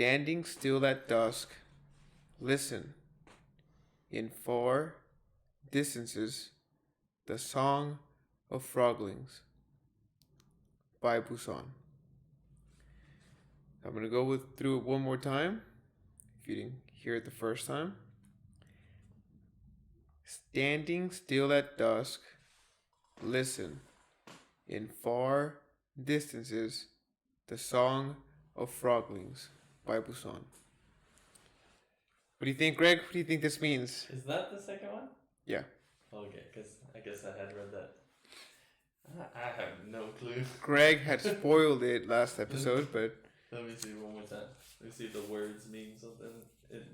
Standing still at dusk, listen. In far distances, the song of froglings by Busan. I'm gonna go through it one more time. If you didn't hear it the first time. Standing still at dusk, listen. In far distances, the song of froglings by Busan. What do you think, Greg? What do you think this means? Is that the second one? Yeah. Okay, because I guess I had read that. I have no clue. Greg had spoiled it last episode, but Let me see one more time. Let me see if the words mean something.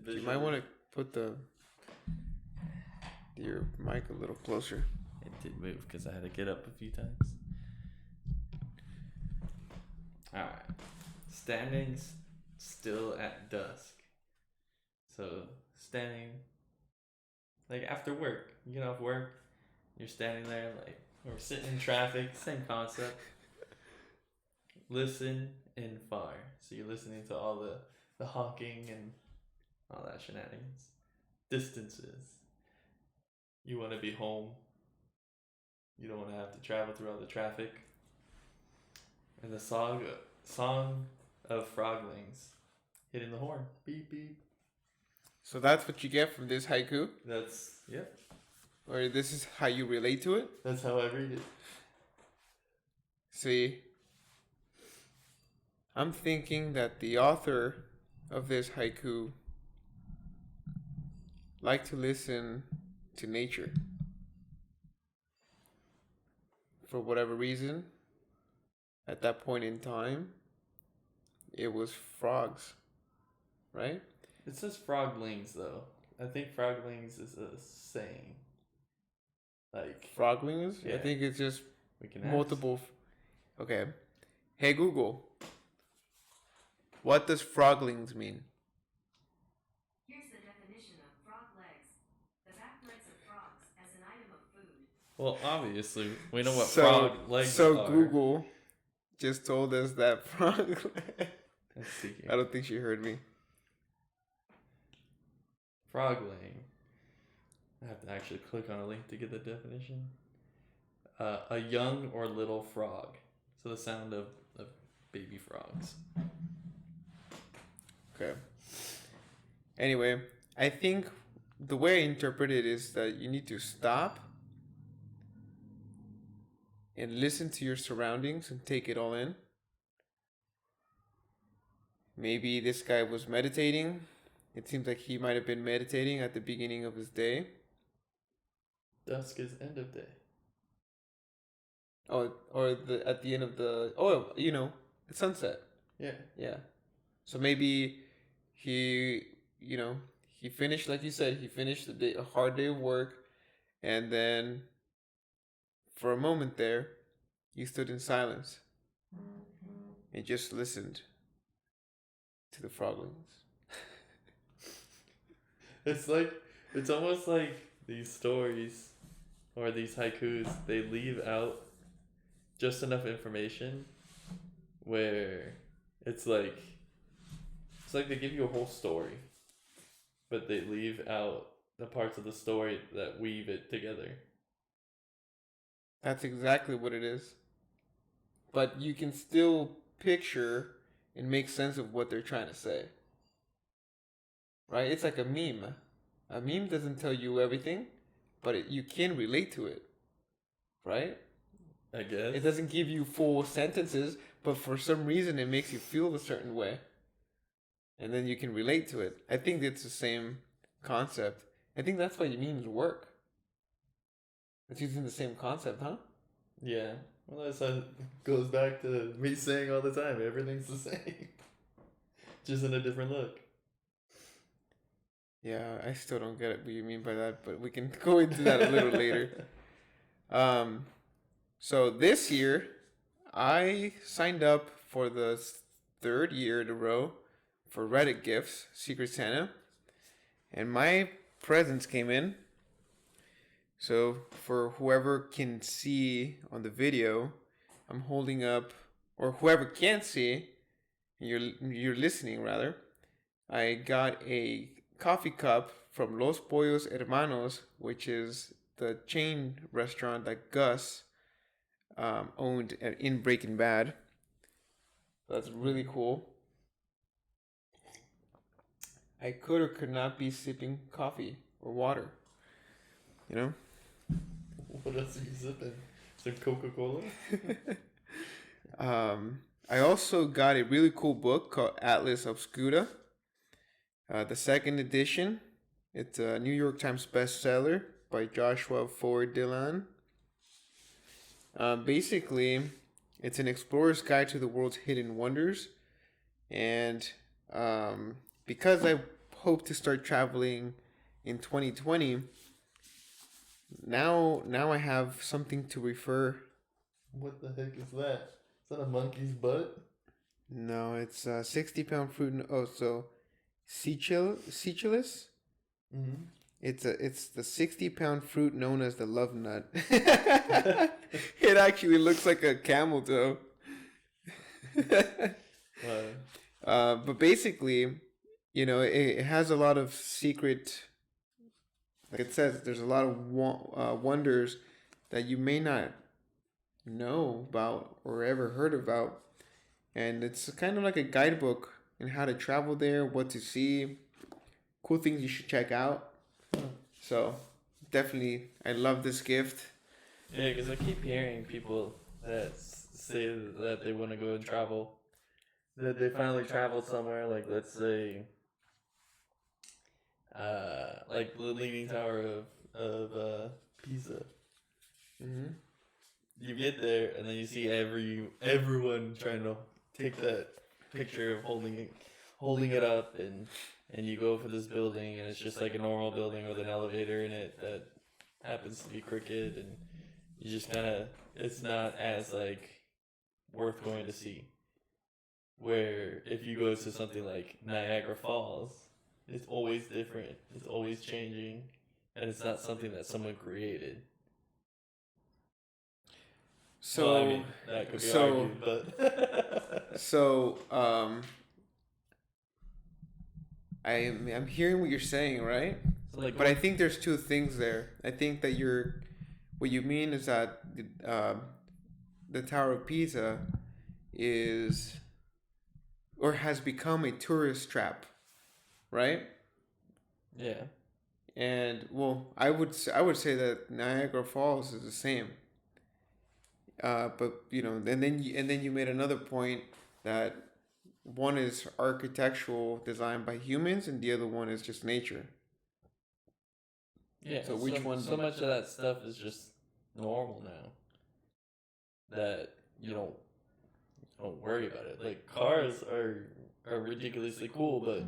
you might want to put your mic a little closer. It did move because I had to get up a few times. Alright. Standing still at dusk. So, standing, like after work. You get off work, you're standing there, like, or sitting in traffic, same concept. Listen in far. So you're listening to all the honking and all that shenanigans. Distances. You want to be home. You don't want to have to travel through all the traffic. And the song of froglings hitting the horn. Beep beep. So that's what you get from this haiku? That's, yep. Or this is how you relate to it? That's how I read it. See, I'm thinking that the author of this haiku liked to listen to nature. For whatever reason, at that point in time, it was frogs, right? It says froglings though. I think froglings is a saying. Like Froglings? Yeah. I think it's just we can multiple. Okay. Hey Google, what does froglings mean? Here's the definition of frog legs. The back legs of frogs as an item of food. Well, obviously, we know what frog legs are. So Google just told us that frog. Let's see here. I don't think she heard me. Frogling. I have to actually click on a link to get the definition. A young or little frog. So the sound of baby frogs. Okay. Anyway, I think the way I interpret it is that you need to stop and listen to your surroundings and take it all in. Maybe this guy was meditating. It seems like he might have been meditating at the beginning of his day. Dusk is end of day. Oh, or at the end of the it's sunset. Yeah. Yeah. So maybe he finished, like you said, he finished a hard day of work, and then for a moment there, he stood in silence and just listened to the froglings. It's almost like these stories or these haikus, they leave out just enough information where it's like they give you a whole story, but they leave out the parts of the story that weave it together. That's exactly what it is. But you can still picture and make sense of what they're trying to say. Right? It's like a meme. A meme doesn't tell you everything, but you can relate to it. Right? I guess. It doesn't give you full sentences, but for some reason it makes you feel a certain way. And then you can relate to it. I think it's the same concept. I think that's why memes work. It's using the same concept, huh? Yeah. Well, that goes back to me saying all the time, everything's the same. Just in a different look. Yeah, I still don't get what you mean by that, but we can go into that a little later. So this year, I signed up for the third year in a row for Reddit Gifts, Secret Santa, and my presents came in. So for whoever can see on the video, I'm holding up, or whoever can't see, you're listening rather, I got a coffee cup from Los Pollos Hermanos, which is the chain restaurant that Gus owned in Breaking Bad. That's really cool. I could or could not be sipping coffee or water. You know? What else are you sipping? Some Coca-Cola? I also got a really cool book called Atlas Obscura, the second edition. It's a New York Times bestseller by Joshua Ford Dillon. Basically, it's an explorer's guide to the world's hidden wonders. And because I hope to start traveling in 2020, now I have something to refer. What the heck is that? Is that a monkey's butt? No, it's 60-pound fruit. Oh, so Seychelles. Mm-hmm. It's the 60-pound fruit known as the love nut. It actually looks like a camel toe. But basically, it has a lot of secret. Like it says, there's a lot of wonders that you may not know about or ever heard about, and it's kind of like a guidebook in how to travel there, what to see, cool things you should check out. So definitely, I love this gift. Yeah, because I keep hearing people that say that they want to go and travel, that they finally traveled somewhere, like let's say, like the Leaning Tower of Pisa. Mm-hmm. You get there and then you see everyone trying to take that picture of holding it up, and you go for this building and it's just like a normal building with an elevator in it that happens to be crooked, and you just kind of, it's not as like worth going to see. Where if you go to something like Niagara Falls, it's always different, it's always changing, and it's not something that someone created. So, well, I mean, that could be argued, but I'm hearing what you're saying, right? so like, But I think there's two things there. I think that what you mean is that the Tower of Pisa is or has become a tourist trap, right? yeah, And well, I would say that Niagara Falls is the same. But and then you made another point that one is architectural design by humans and the other one is just nature. yeah. So which one? So much of that stuff is just normal now that you don't worry about it. Like cars are ridiculously cool, but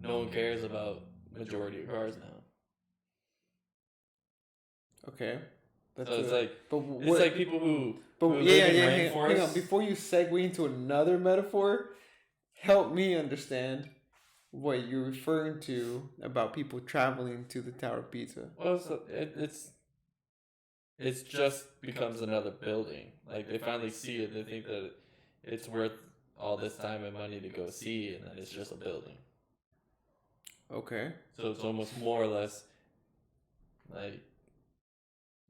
no one cares about majority of cars now. Okay. So it's like, but it's like people who But yeah. Hang on. Before you segue into another metaphor, help me understand what you're referring to about people traveling to the Tower of Pisa. Well, so it's just becomes another building. Like they finally see it, they think that it's worth all this time and money to go see, and then it's just a building. Okay. So it's almost more or less like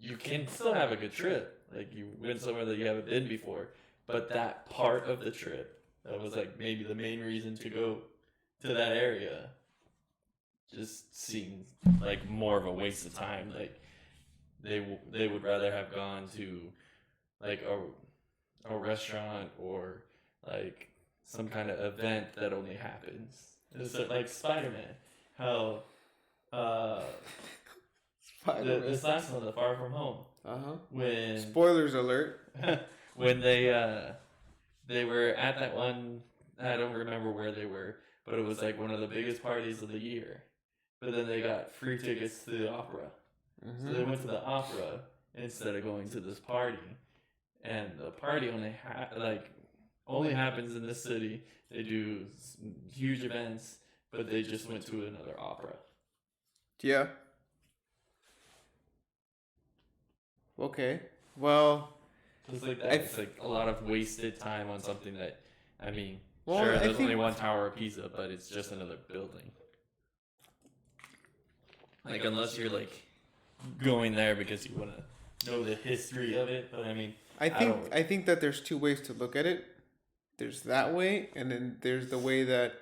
you can still have a good trip. Like you went somewhere that you haven't been before, but that part of the trip that was like maybe the main reason to go to that area just seemed like more of a waste of time. Like they would rather have gone to like a restaurant or like some kind of event that only happens. It's like Spider-Man, how this last one, The Far From Home. When spoilers alert. when they were at that one, I don't remember where they were, but it was like one of the biggest parties of the year. But then they got free tickets to the opera. Mm-hmm. So they went to the opera instead of going to this party. And the party only happens in this city. They do huge events, but they just went to another opera. Yeah. Okay. Well, It's like that. It's like a lot of wasted time on something that, I mean, Well, sure, I there's think only one Tower of Pisa, but it's just another building. Like, unless you're like going there because you want to know the history of it, but I mean, I think that there's two ways to look at it. There's that way, and then there's the way that,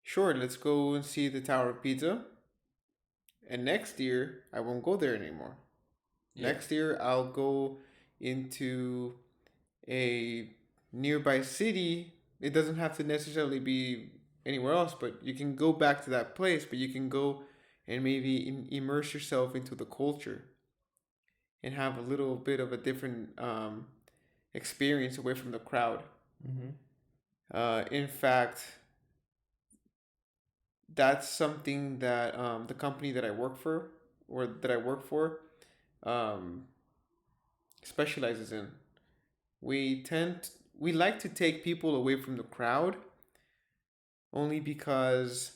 sure, let's go and see the Tower of Pisa. And next year, I won't go there anymore. yeah. Next year, I'll go into a nearby city. It doesn't have to necessarily be anywhere else, but you can go back to that place, but you can go and maybe immerse yourself into the culture and have a little bit of a different experience away from the crowd. Mm-hmm. In fact, that's something that the company that I work for or that I work for um, specializes in. We like to take people away from the crowd only because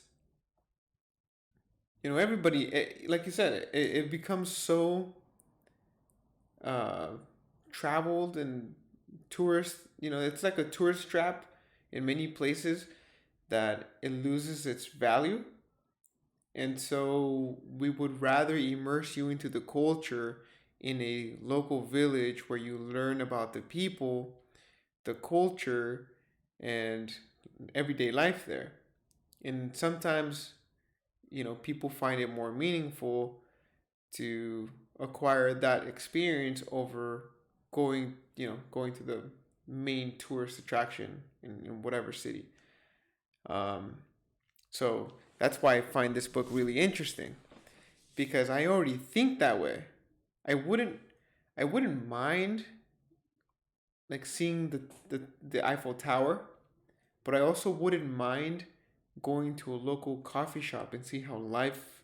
everybody like you said it becomes so uh, traveled and tourist. It's like a tourist trap in many places that it loses its value. And so we would rather immerse you into the culture in a local village where you learn about the people, the culture, and everyday life there. And sometimes, people find it more meaningful to acquire that experience over going to the main tourist attraction in whatever city. Um, so that's why I find this book really interesting because I already think that way. I wouldn't I wouldn't mind like seeing the Eiffel Tower, but I also wouldn't mind going to a local coffee shop and see how life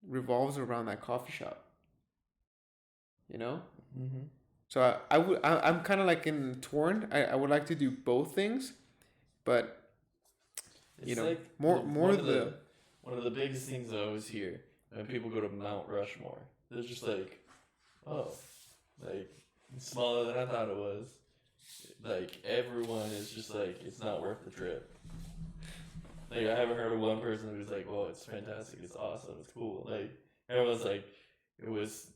revolves around that coffee shop. You know? Mm-hmm. So I'm kind of like in torn. I would like to do both things, but It's more the one of the biggest things I always hear when people go to Mount Rushmore. They're just like, oh, like it's smaller than I thought it was. Like everyone is just like, it's not worth the trip. Like I haven't heard of one person who's like, "Well, it's fantastic, it's awesome, it's cool." Like everyone's like, it was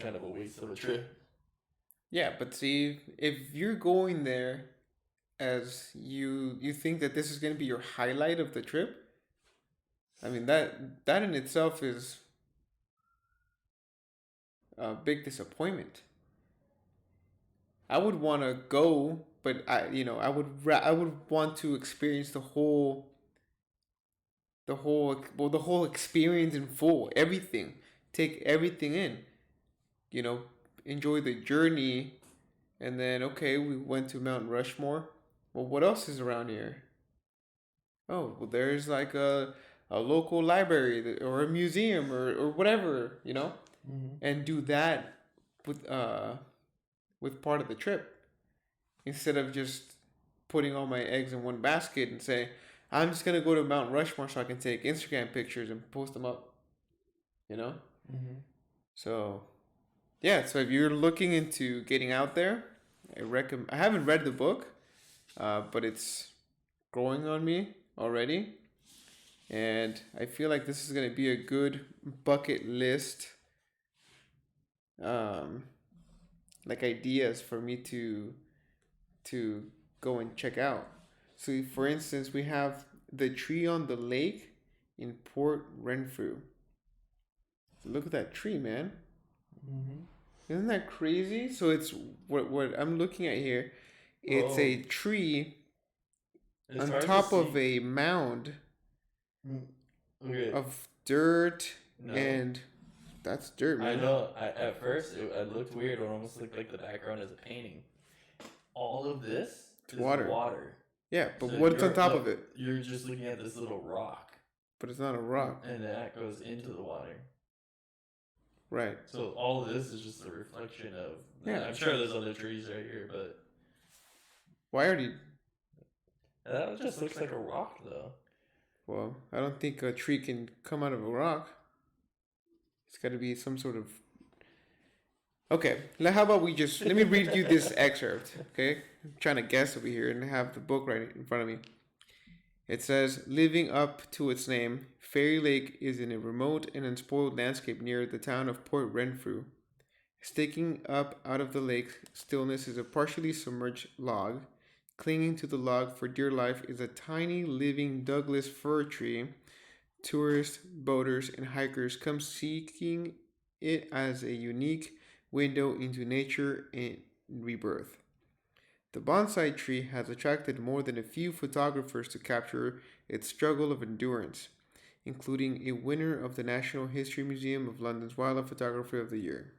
kind of a waste of a trip. yeah. But see, if you're going there as you think that this is going to be your highlight of the trip, I mean that in itself is a big disappointment. I would want to go, but I would want to experience the whole experience in full, everything, take everything in, you know, enjoy the journey, and then okay, we went to Mount Rushmore. Well, what else is around here? Oh, well, there's like a local library or a museum or whatever, Mm-hmm. and do that with with part of the trip instead of just putting all my eggs in one basket and say I'm just gonna go to Mount Rushmore so I can take Instagram pictures and post them up. You know. Mm-hmm. So yeah. So if you're looking into getting out there, I recommend. I haven't read the book, but it's growing on me already, and I feel like this is gonna be a good bucket list. Um, like ideas for me to go and check out. So, for instance, we have the tree on the lake in Port Renfrew. Look at that tree, man! Mm-hmm. Isn't that crazy? So it's what I'm looking at here. It's Whoa. a tree It's on hard to top of see. a mound Mm. Okay. of dirt, No. and that's dirt, I man. know. At first it looked weird. It almost looked like the background is a painting. All of this It's is water. water. Yeah, but So what's on you're top look, of it? You're just looking at this little rock, But it's not a rock, and that goes into the water. right? So all of this is just a reflection of. Yeah. I'm sure there's other trees right here, but Why are you? that just looks like a rock, though. Well, I don't think a tree can come out of a rock. It's got to be some sort of Okay, how about we just let me read you this excerpt. Okay, I'm trying to guess over here and have the book right in front of me. It says, living up to its name, Fairy Lake is in a remote and unspoiled landscape near the town of Port Renfrew. Sticking up out of the lake's stillness is a partially submerged log. Clinging to the log for dear life is a tiny living Douglas fir tree. Tourists, boaters, and hikers come seeking it as a unique window into nature and rebirth. The bonsai tree has attracted more than a few photographers to capture its struggle of endurance, including a winner of the National History Museum of London's Wildlife Photographer of the Year.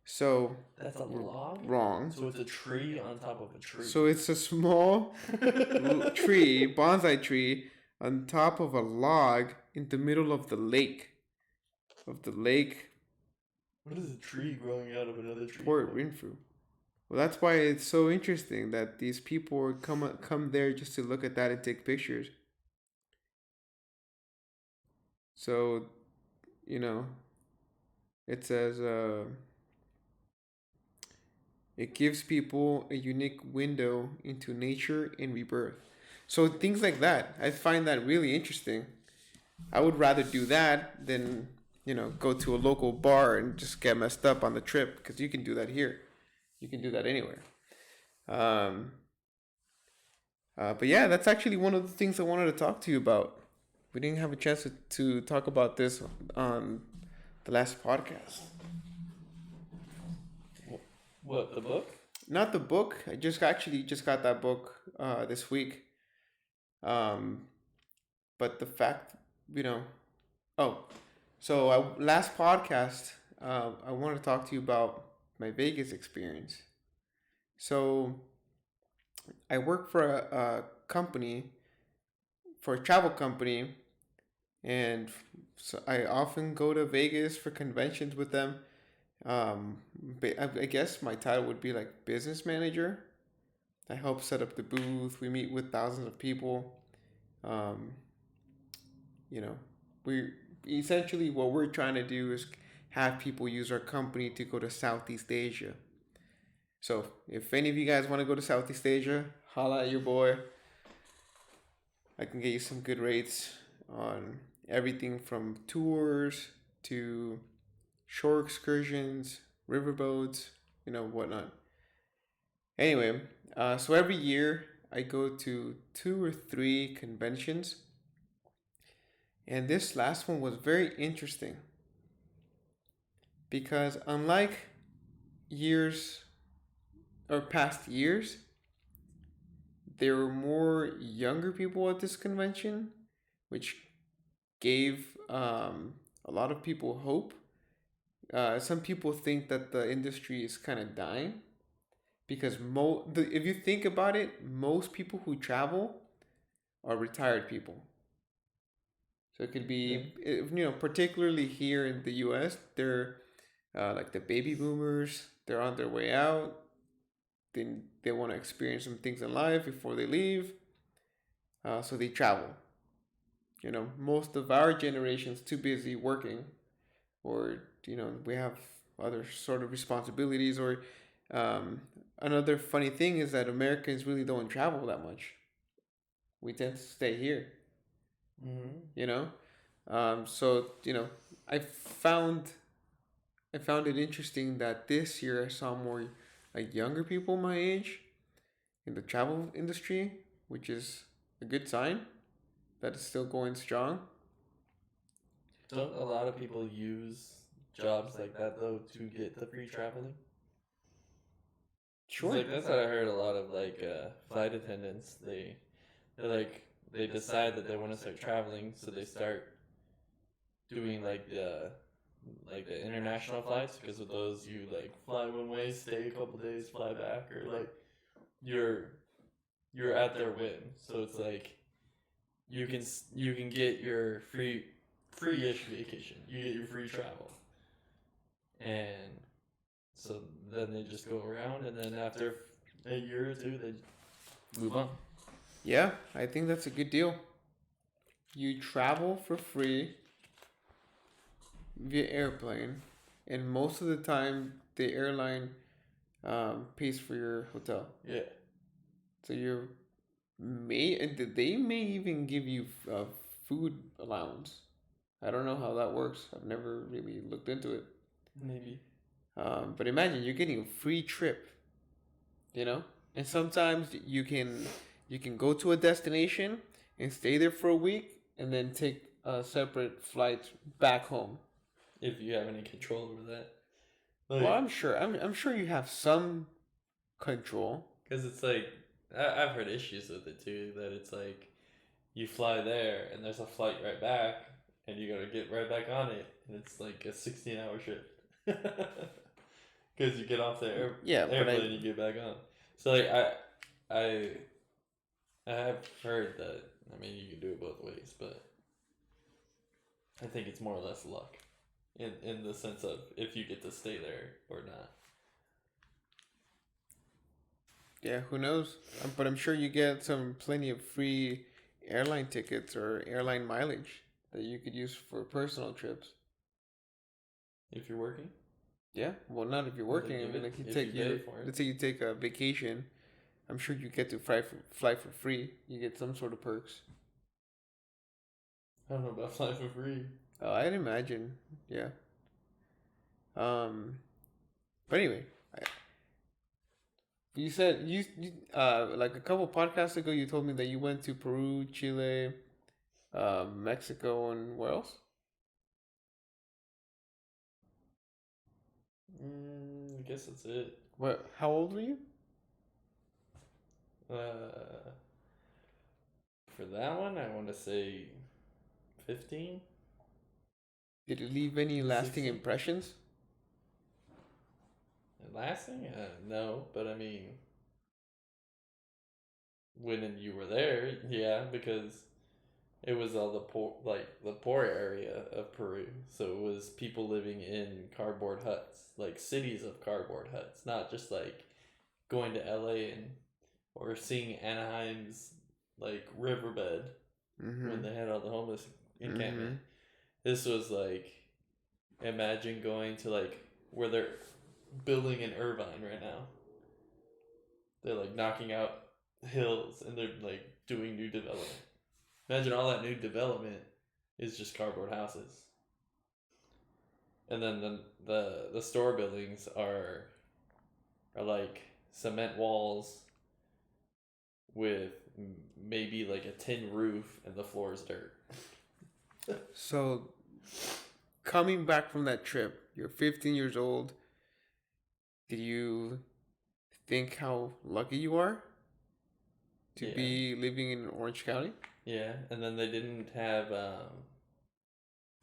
So, That's a log? wrong. So it's a tree on top of a tree. So it's a small tree, bonsai tree, on top of a log in the middle of the lake. Of the lake, What is a tree growing out of another tree? Port Renfrew. Well, that's why it's so interesting that these people come there just to look at that and take pictures. So, you know, it says it gives people a unique window into nature and rebirth. So things like that, I find that really interesting. I would rather do that than go to a local bar and just get messed up on the trip, because you can do that here. You can do that anywhere. Um, but yeah, that's actually one of the things I wanted to talk to you about. We didn't have a chance to talk about this on the last podcast. What, the book? Not the book. I just got that book this week. But the fact, oh, so last podcast, I want to talk to you about my Vegas experience. So I work for a company, for a travel company, and so I often go to Vegas for conventions with them. I guess my title would be like business manager. I help set up the booth. We meet with thousands of people. Um, you know, we essentially what we're trying to do is have people use our company to go to Southeast Asia. So if any of you guys want to go to Southeast Asia, holla at your boy. I can get you some good rates on everything from tours to shore excursions, riverboats, whatnot. Anyway, so every year I go to 2 or 3 conventions, and this last one was very interesting because unlike years or past years, there were more younger people at this convention, which gave a lot of people hope. Some people think that the industry is kind of dying because if you think about it, most people who travel are retired people. So it could be, particularly here in the U.S., they're like the baby boomers. They're on their way out. They want to experience some things in life before they leave. So they travel. Most of our generation's too busy working, or we have other sort of responsibilities. Or another funny thing is that Americans really don't travel that much. We tend to stay here. Mm-hmm. So I found it interesting that this year I saw more like younger people my age in the travel industry, which is a good sign that it's still going strong. Don't a lot of people use jobs like that though to get the free traveling? Sure. Like that's what I heard. A lot of flight attendants, they decide that they want to start traveling, so they start doing the international flights, because with those you fly one way, stay a couple days, fly back, or you're at their whim. So it's you can get your free-ish vacation. You get your free travel, and so then they just go around, and then after a year or two, they move on. Yeah, I think that's a good deal. You travel for free via airplane, and most of the time the airline pays for your hotel. Yeah. So you're they may even give you food allowance. I don't know how that works. I've never really looked into it. Maybe. But imagine you're getting a free trip, you know, and sometimes you can go to a destination and stay there for a week, and then take a separate flight back home. If you have any control over that. Well, I'm sure you have some control. Because it's like, I've heard issues with it too, that it's like, you fly there and there's a flight right back, and you gotta get right back on it, and it's like a 16-hour shift. Because you get off the airplane and you get back on. So like I have heard that. I mean, you can do it both ways, but I think it's more or less luck, in the sense of if you get to stay there or not. Yeah, who knows? But I'm sure you get plenty of free airline tickets or airline mileage that you could use for personal trips. If you're working. Yeah, well, not if you're Well, they working. I give mean, it like you if take you pay your, for it. let's say you take a vacation. I'm sure you get to fly for free. You get some sort of perks. I don't know about flying for free. Oh, I'd imagine. Yeah. But anyway, you said you like a couple podcasts ago you told me that you went to Peru, Chile, Mexico, and where else? I guess that's it. What? How old were you? For that one, I want to say 15. Did it leave any lasting 16. impressions? And lasting? No, but I mean, when you were there, yeah, because it was all the poor area of Peru. So it was people living in cardboard huts, like cities of cardboard huts, not just like going to LA or seeing Anaheim's like riverbed when they had all the homeless encampment. This was like, imagine going to like where they're building in Irvine right now. They're like knocking out hills and they're like doing new development. Imagine all that new development is just cardboard houses. And then the store buildings are like cement walls with maybe like a tin roof and the floor is dirt. So, coming back from that trip, you're 15 years old. Did you think how lucky you are to Yeah. be living in Orange County? Yeah, and then they didn't have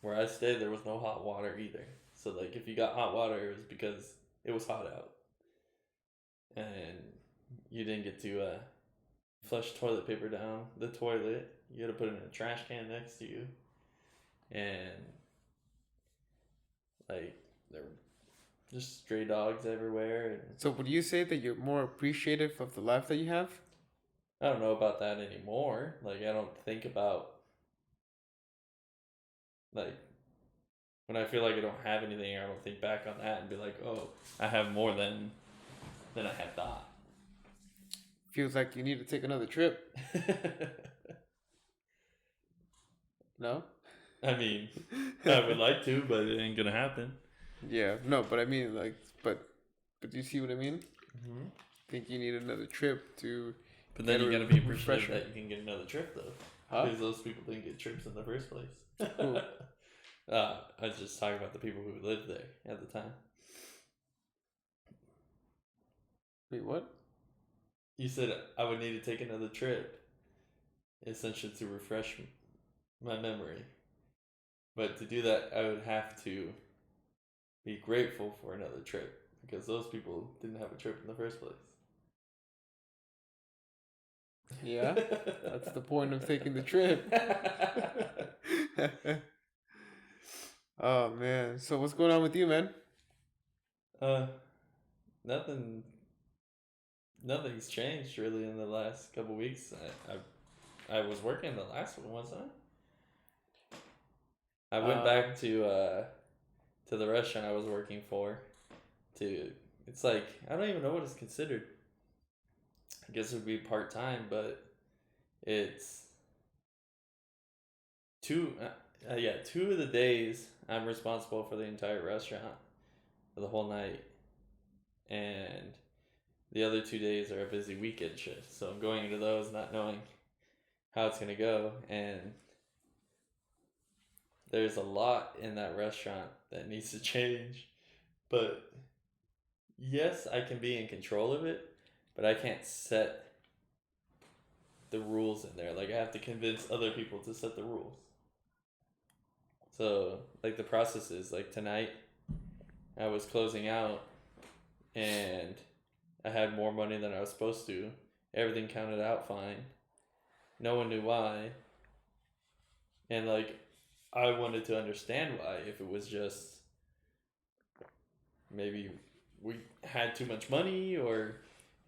where I stayed. There was no hot water either. So like, if you got hot water, it was because it was hot out, and you didn't get to flush toilet paper down the toilet. You had to put it in a trash can next to you, and like there were just stray dogs everywhere. And So, would you say that you're more appreciative of the life that you have? I don't know about that anymore. Like, I don't think about, like, when I feel like I don't have anything, I don't think back on that and be like, oh, I have more than I had thought. Feels like you need to take another trip. No? I mean, I would like to, but it ain't gonna happen. Yeah, no, but I mean, like, but do you see what I mean? Mm-hmm. I think you need another trip to. But then get you a gotta be appreciative refresher. that you can get another trip, though. Huh? Because those people didn't get trips in the first place. Who? I was just talking about the people who lived there at the time. Wait, what? You said I would need to take another trip, essentially to refresh my memory. But to do that, I would have to be grateful for another trip because those people didn't have a trip in the first place. Yeah, that's the point of taking the trip. Oh man, so what's going on with you, man? Nothing. Nothing's changed really in the last couple weeks. I was working the last one, wasn't I? I went back to the restaurant I was working for to. It's like I don't even know what it's considered. I guess it would be part time, but it's two. Yeah, 2 of the days I'm responsible for the entire restaurant for the whole night, and the other 2 days are a busy weekend shift. So I'm going into those not knowing how it's gonna go, and there's a lot in that restaurant that needs to change. But yes, I can be in control of it, but I can't set the rules in there. Like I have to convince other people to set the rules. So like the process is like tonight I was closing out and I had more money than I was supposed to. Everything counted out fine. No one knew why. And like I wanted to understand why, if it was just maybe we had too much money or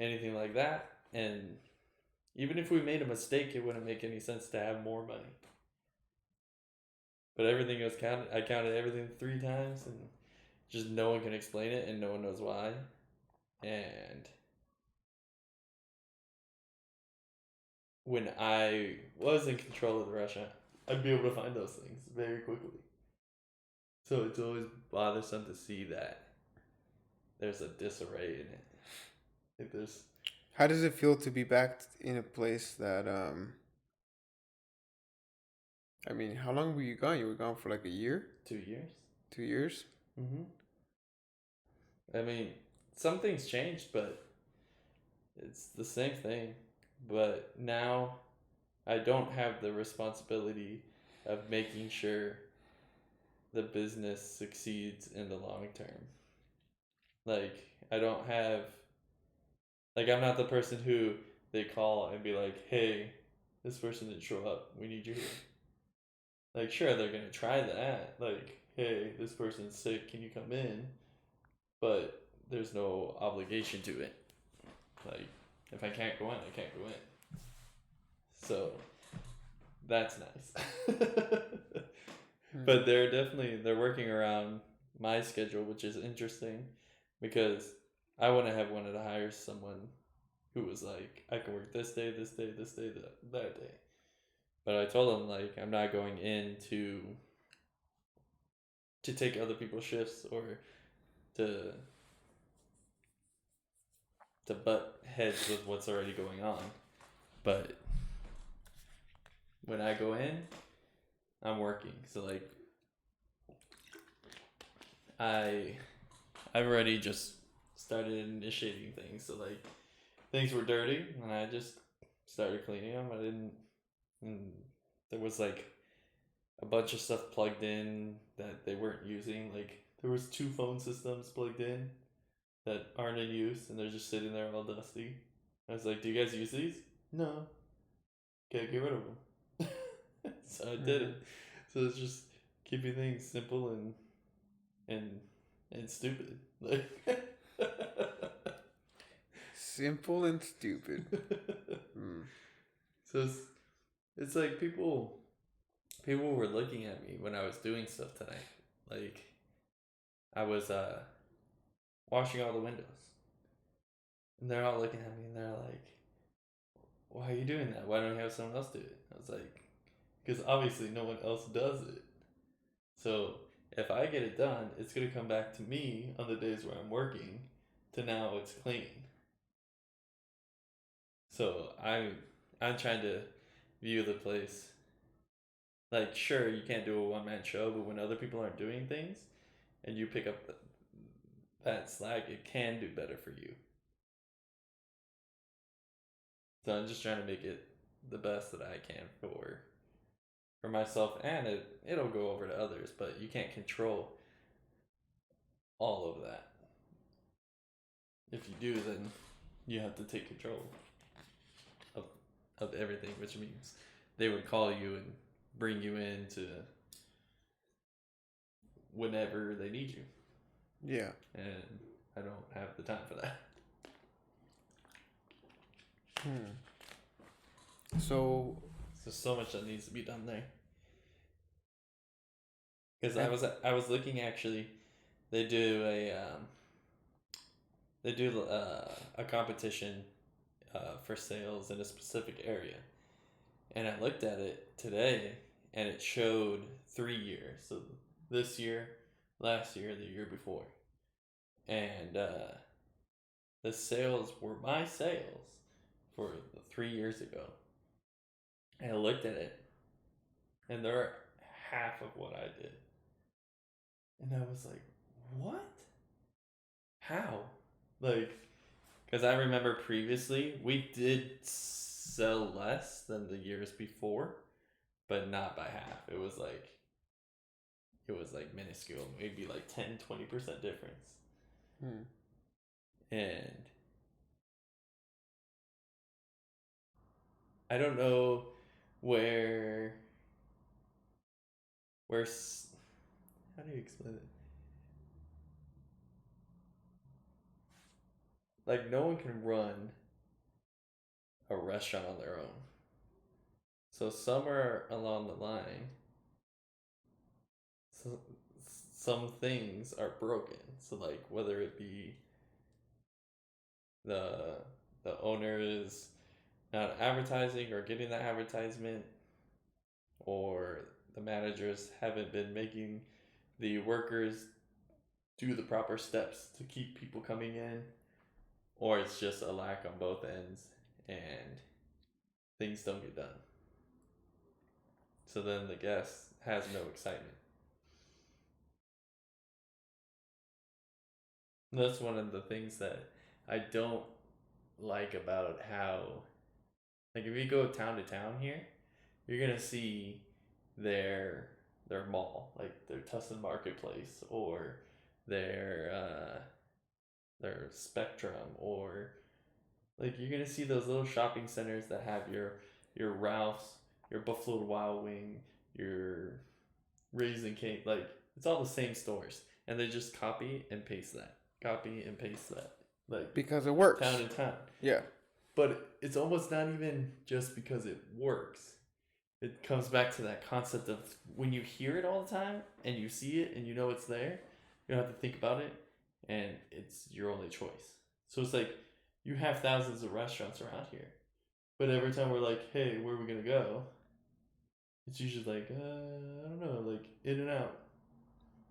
anything like that. And even if we made a mistake, it wouldn't make any sense to have more money. But everything was counted. I counted everything 3 times, and just no one can explain it, and no one knows why. And when I was in control of the restaurant, I'd be able to find those things very quickly. So it's always bothersome to see that there's a disarray in it. Like there's How does it feel to be back in a place that I mean, how long were you gone? You were gone for like a year, 2 years. 2 years. Mm-hmm. I mean, some things changed, but it's the same thing. But now I don't have the responsibility of making sure the business succeeds in the long term. Like, I don't have, like, I'm not the person who they call and be like, hey, this person didn't show up. We need you here. Like, sure, they're going to try that. Like, hey, this person's sick. Can you come in? But there's no obligation to it. Like, if I can't go in, I can't go in. So that's nice. But they're working around my schedule, which is interesting because I wouldn't have wanted to hire someone who was like, I can work this day, this day, this day, that day. But I told them like I'm not going in to take other people's shifts or to butt heads with what's already going on. But when I go in, I'm working. So like I've already just started initiating things. So like things were dirty and I just started cleaning them. And there was like a bunch of stuff plugged in that they weren't using. Like there was 2 phone systems plugged in that aren't in use and they're just sitting there all dusty. I was like, do you guys use these? No. Okay, get rid of them. So I did it. So it's just keeping things simple and stupid. Like Simple and stupid. So it's like people were looking at me when I was doing stuff tonight. Like I was washing all the windows. And they're all looking at me and they're like, why are you doing that? Why don't you have someone else do it? I was like, because obviously no one else does it. So if I get it done, it's going to come back to me on the days where I'm working to now it's clean. So I'm trying to view the place like, sure, you can't do a one-man show, but when other people aren't doing things and you pick up that slack, it can do better for you. So I'm just trying to make it the best that I can for myself, and it'll go over to others, but you can't control all of that. If you do, then you have to take control of everything, which means they would call you and bring you in to whenever they need you. Yeah. And I don't have the time for that. So There's so much that needs to be done there. Because I was looking actually, they do they do a competition for sales in a specific area, and I looked at it today, and it showed 3 years. So this year, last year, the year before, and the sales were my sales for 3 years ago. And I looked at it, and they're half of what I did, and I was like, "What? How?" Like, because I remember previously we did sell less than the years before, but not by half. It was like minuscule, maybe like 10-20% difference. Hmm. And I don't know where how do you explain it? Like, no one can run a restaurant on their own. So somewhere along the line, so, some things are broken. So like whether it be the owner is not advertising or getting the advertisement, or the managers haven't been making the workers do the proper steps to keep people coming in, or it's just a lack on both ends and things don't get done. So then the guest has no excitement. And that's one of the things that I don't like about how, like, if you go town to town here, you're gonna see their mall, like their Tustin Marketplace, or their Spectrum, or like you're gonna see those little shopping centers that have your Ralph's, your Buffalo Wild Wing, your Raising Cane. Like, it's all the same stores, and they just copy and paste that, like, Because it works. town to town. Yeah. But it's almost not even just because it works. It comes back to that concept of when you hear it all the time and you see it and you know it's there, you don't have to think about it, and it's your only choice. So it's like you have thousands of restaurants around here, but every time we're like, "Hey, where are we gonna go?" It's usually like, I don't know, like In-N-Out,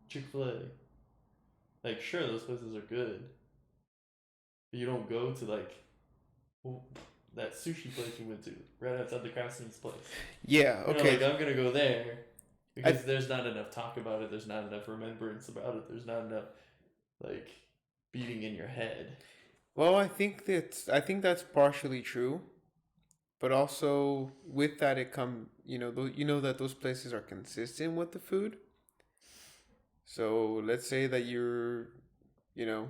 Chick-fil-A. Like, sure, those places are good, but you don't go to like, well, that sushi place you went to right outside the Craftsman's place. Yeah. You know, Okay. like, I'm gonna go there because there's not enough talk about it. There's not enough remembrance about it. There's not enough like beating in your head. Well, I think that's partially true, but also with that it come you know that those places are consistent with the food. So let's say that you're you know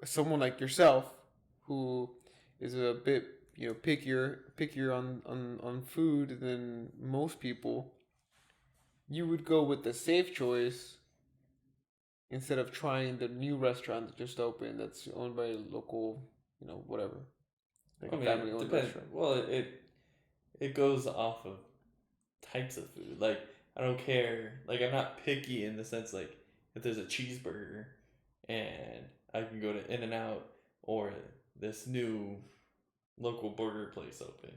someone like yourself who is a bit pickier on food than most people, you would go with the safe choice instead of trying the new restaurant that just opened that's owned by a local, whatever, like I a mean, family owned depends. restaurant. Well, it goes off of types of food. Like, I don't care. Like, I'm not picky in the sense, like, if there's a cheeseburger and I can go to In-N-Out or this new local burger place open,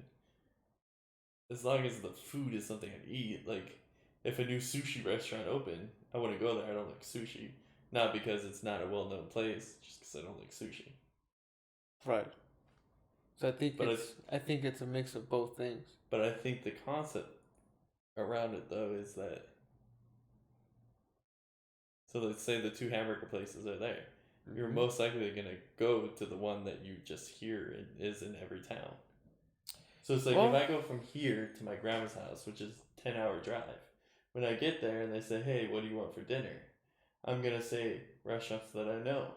as long as the food is something I eat. Like, if a new sushi restaurant opened, I wouldn't go there. I don't like sushi. Not because it's not a well-known place, just because I don't like sushi. Right. So But I think it's a mix of both things. But I think the concept around it, though, is that, so let's say the two hamburger places are there. You're Mhm. most likely going to go to the one that you just hear is in every town. So it's like, Well- if I go from here to my grandma's house, which is 10-hour drive, when I get there and they say, "Hey, what do you want for dinner?" I'm going to say restaurants that I know.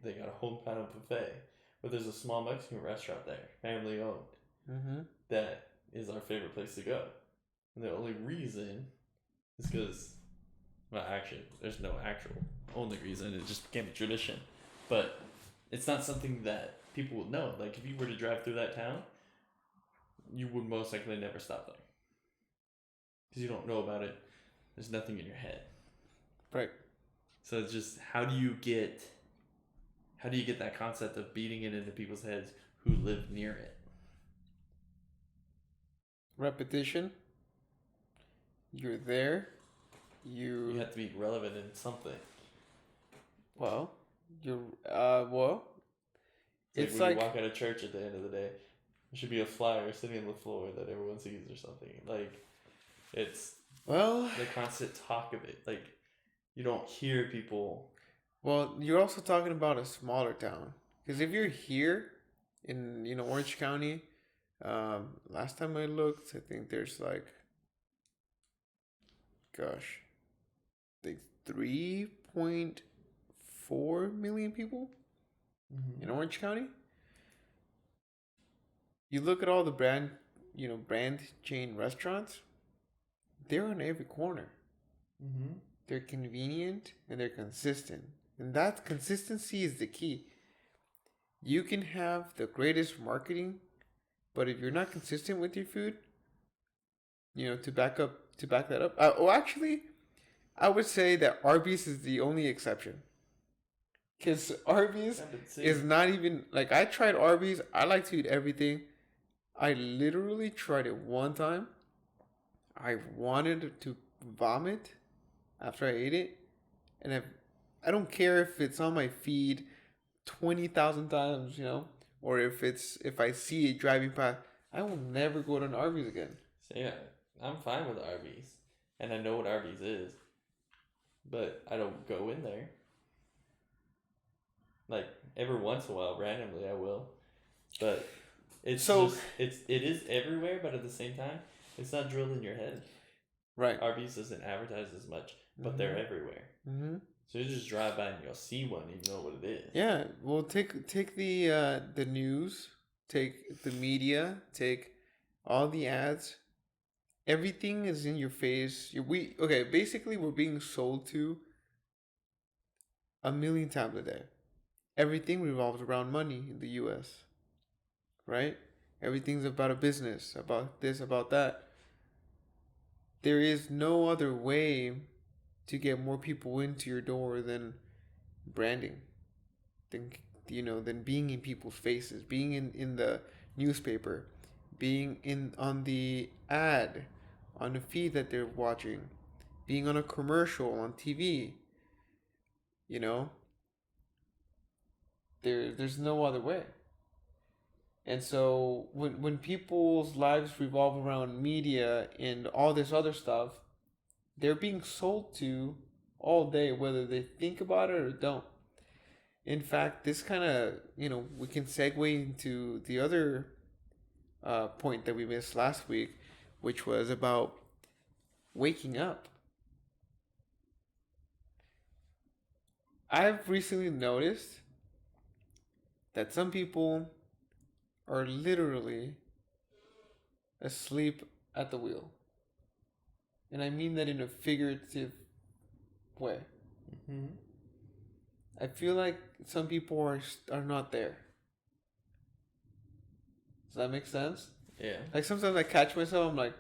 They got a hometown buffet, but there's a small Mexican restaurant there, family owned. Mm-hmm. That is our favorite place to go. And the only reason is because, well, actually, there's no actual only reason. It just became a tradition. But it's not something that people would know. Like, if you were to drive through that town, you would most likely never stop there. Because you don't know about it. There's nothing in your head. Right. So it's just, how how do you get that concept of beating it into people's heads who live near it? Repetition. You're there. You have to be relevant in something. Well, well, It's like when you walk out of church at the end of the day, there should be a flyer sitting on the floor that everyone sees or something. Like, it's well, the constant talk of it. Like, you don't hear people. well, you're also talking about a smaller town. Because if you're here in, Orange County, last time I looked, I think there's like, gosh, like 3.4 million people in Orange County. You look at all the brand chain restaurants, they're on every corner. Mm-hmm. They're convenient and they're consistent. And that consistency is the key. You can have the greatest marketing, but if you're not consistent with your food, to back that up. Actually, I would say that Arby's is the only exception. Because Arby's is not even, like, I tried Arby's. I like to eat everything. I literally tried it one time. I wanted to vomit after I ate it. And I don't care if it's on my feed 20,000 times, or if I see it driving past, I will never go to an Arby's again. So yeah, I'm fine with Arby's. And I know what Arby's is. But I don't go in there. Like, every once in a while, randomly, I will. But it is everywhere, but at the same time, it's not drilled in your head. Right. Arby's doesn't advertise as much, but they're everywhere. Mm-hmm. So you just drive by and you'll see one, and you know what it is. Yeah. Well, take the news, take the media, take all the ads. Everything is in your face. Basically, we're being sold to 1,000,000 times a day. Everything revolves around money in the U.S., right? Everything's about a business, about this, about that. There is no other way to get more people into your door than branding, than being in people's faces, being in the newspaper, being on the ad, on the feed that they're watching, being on a commercial on TV. There's no other way. And so when people's lives revolve around media and all this other stuff, they're being sold to all day, whether they think about it or don't. In fact, this kind of, we can segue into the other point that we missed last week, which was about waking up. I've recently noticed that some people are literally asleep at the wheel. And I mean that in a figurative way. Mm-hmm. I feel like some people are not there. Does that make sense? Yeah. Like sometimes I catch myself, I'm like,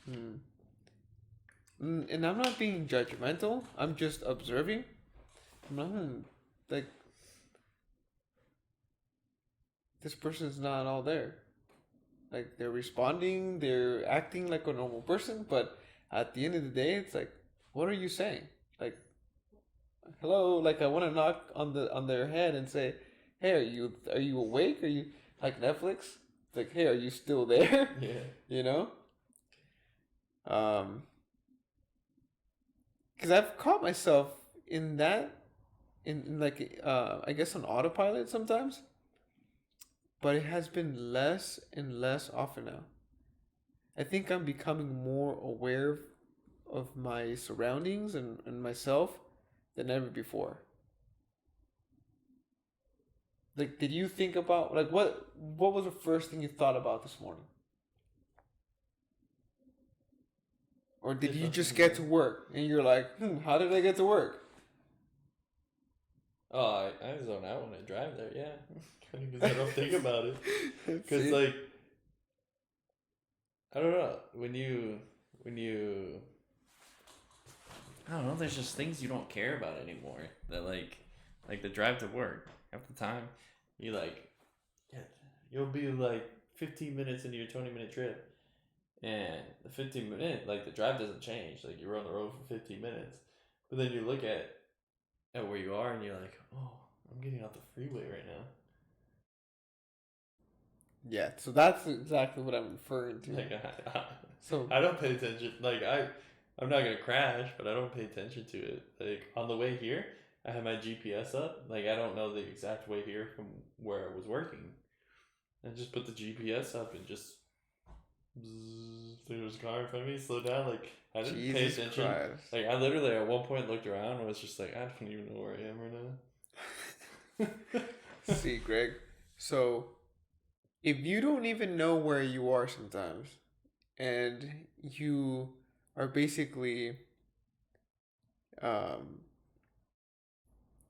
And I'm not being judgmental. I'm just observing. I'm like, like, this person's not all there. Like, they're responding, they're acting like a normal person, but at the end of the day, it's like, what are you saying? Like, hello, like, I want to knock on their head and say, hey, are you awake? Are you like Netflix? It's like, hey, are you still there? Yeah. Because I've caught myself in that, in like, I guess on autopilot sometimes. But it has been less and less often now. I think I'm becoming more aware of my surroundings and myself than ever before. Like, did you think about, like, what was the first thing you thought about this morning? Or did you just get to work and you're like, how did I get to work? Oh, I zone out when I drive there, yeah. Because I don't think about it. Because, like, I don't know. When you, I don't know, there's just things you don't care about anymore. That, like the drive to work. half the time, you like, yeah, you'll be like 15 minutes into your 20-minute trip, and the 15-minute, like the drive doesn't change. Like you're on the road for 15 minutes, but then you look at where you are, and you're like, oh, I'm getting off the freeway right now. Yeah, so that's exactly what I'm referring to. Like So I don't pay attention. Like I'm not gonna crash, but I don't pay attention to it. Like on the way here, I have my GPS up. Like I don't know the exact way here from where I was working. I just put the GPS up and just there was a car in front of me. Slow down. Like I didn't pay Jesus attention. Christ. Like I literally at one point looked around and was just like, I don't even know where I am right now. See, Greg. So if you don't even know where you are sometimes, and you are basically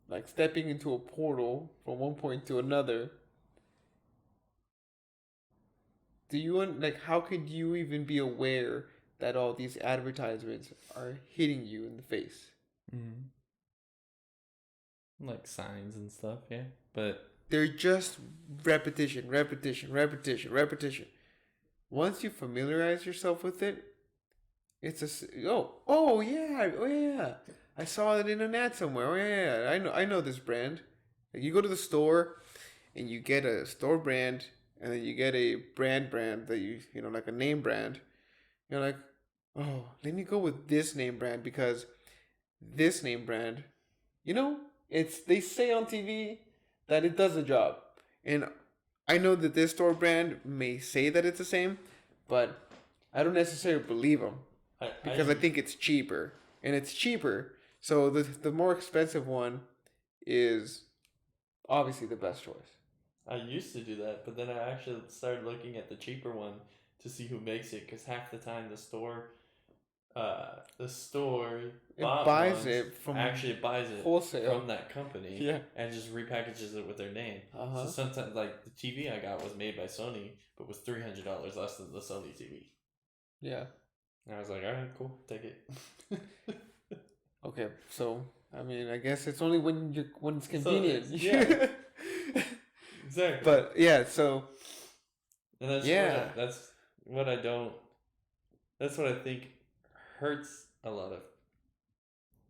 like stepping into a portal from one point to another, do you like how could you even be aware that all these advertisements are hitting you in the face? Mm-hmm. Like signs and stuff, yeah. But They're just repetition, repetition, repetition, repetition. Once you familiarize yourself with it, it's oh yeah. I saw it in an ad somewhere. Oh yeah, I know this brand. Like you go to the store and you get a store brand, and then you get a brand that you know like a name brand. You're like, oh, let me go with this name brand because this name brand, you know, it's they say on TV that it does the job, and I know that this store brand may say that it's the same, but I don't necessarily believe them because I think it's cheaper, and it's cheaper. So the more expensive one is obviously the best choice. I used to do that, but then I actually started looking at the cheaper one to see who makes it, because half the time the store It bought buys ones, it from actually buys it wholesale. from that company, Yeah. and just repackages it with their name. Uh-huh. So sometimes, like the TV I got was made by Sony, but was $300 less than the Sony TV. Yeah. And I was like, all right, cool, take it. Okay, so I mean, I guess it's only when it's convenient. Yeah. Exactly. But yeah, so And that's yeah. what I think hurts a lot of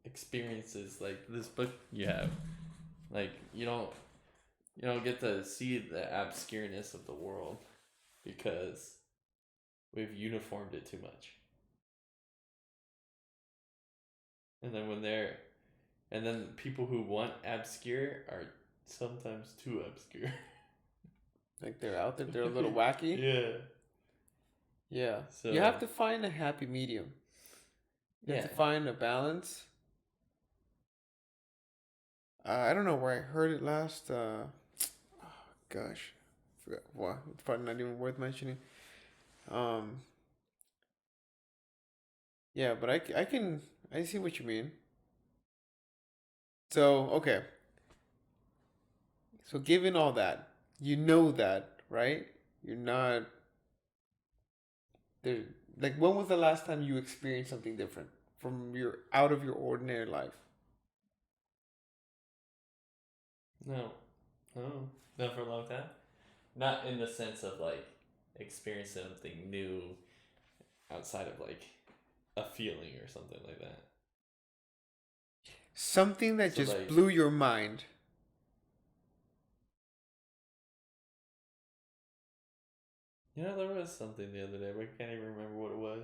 experiences like this book you have. Like you don't get to see the obscureness of the world because we've uniformed it too much. And then people who want obscure are sometimes too obscure. Like they're out there, they're a little wacky. Yeah. Yeah. So You have to find a happy medium. You have to find a balance. I don't know where I heard it last. Gosh, forgot. Well, it's probably not even worth mentioning. Yeah, but I see what you mean. So okay. So given all that, you know that, right? You're not there. Like, when was the last time you experienced something different from your out of your ordinary life? No, not for a long time. Not in the sense of like experience something new outside of like a feeling or something like that. Something that So, just like- blew your mind. You know, there was something the other day, but I can't even remember what it was.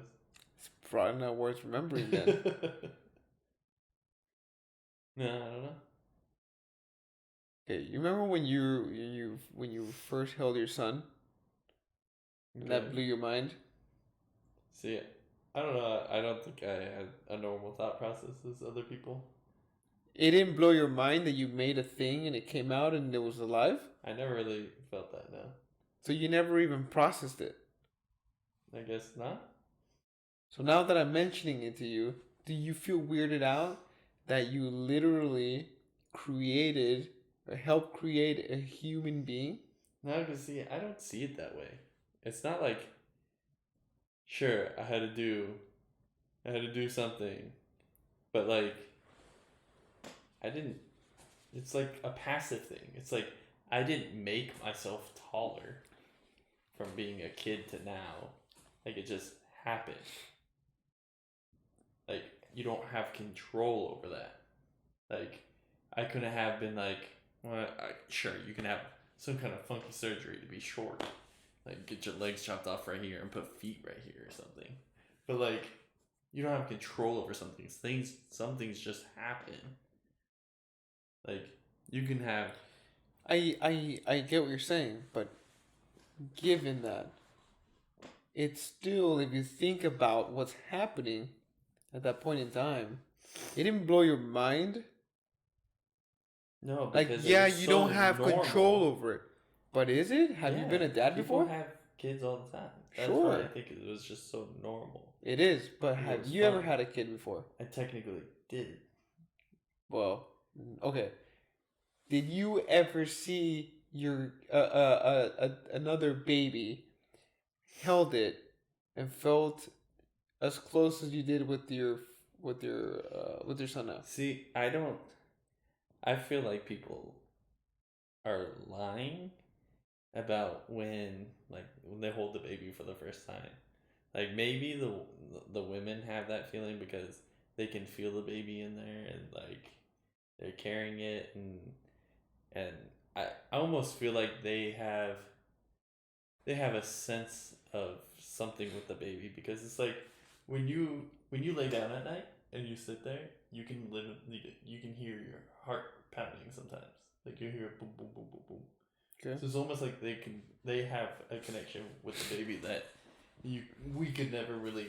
It's probably not worth remembering then. No, I don't know. Okay, you remember when you first held your son? And that Okay. blew your mind? See, I don't know. I don't think I had a normal thought process as other people. It didn't blow your mind that you made a thing and it came out and it was alive? I never really felt that, no. So you never even processed it. I guess not. So now that I'm mentioning it to you, do you feel weirded out that you literally created or helped create a human being? No, because see, I don't see it that way. It's not like, sure, I had to do something, but like, I didn't It's like a passive thing. It's like I didn't make myself taller from being a kid to now. Like it just happened. Like you don't have control over that. Like I couldn't have been like, well, sure you can have some kind of funky surgery to be short, like get your legs chopped off right here and put feet right here or something. But like you don't have control over some things. Some things just happen. Like you can have I get what you're saying, but given that, it's still, if you think about what's happening at that point in time, it didn't blow your mind. no Like, because it yeah, was you so don't have normal. control over it, but is it? Have you been a dad people before? have kids all the time. That's Sure. why I think it was just so normal. It is, but It have was you ever fun. had a kid before? I technically did. Well, okay. Did you ever see your another baby, held it, and felt as close as you did with your son now? See, I feel like people are lying about when they hold the baby for the first time. Like maybe the women have that feeling because they can feel the baby in there and like they're carrying it and I almost feel like they have a sense of something with the baby because it's like when you lay down at night and you sit there, you can literally you can hear your heart pounding sometimes. Like you hear boom boom boom boom boom. Okay. So it's almost like they have a connection with the baby that we could never really